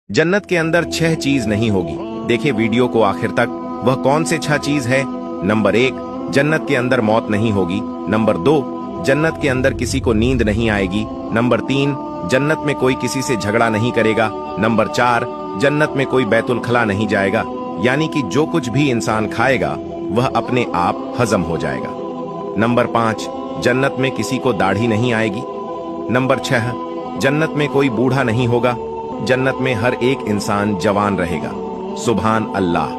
जन्नत के अंदर 6 चीज नहीं होगी। देखिए वीडियो को आखिर तक। वह कौन से 6 चीज है? नंबर 1, जन्नत के अंदर मौत नहीं होगी। नंबर 2, जन्नत के अंदर किसी को नींद नहीं आएगी। नंबर 3, जन्नत में कोई किसी से झगड़ा नहीं करेगा। नंबर 4, जन्नत में कोई बैतुल खला नहीं जाएगा, यानी कि जो कुछ भी इंसान खाएगा वह अपने आप हजम हो जाएगा। नंबर 5, जन्नत में किसी को दाढ़ी नहीं आएगी। नंबर 6, जन्नत में कोई बूढ़ा नहीं होगा। जन्नत में हर एक इंसान जवान रहेगा। सुभान अल्लाह।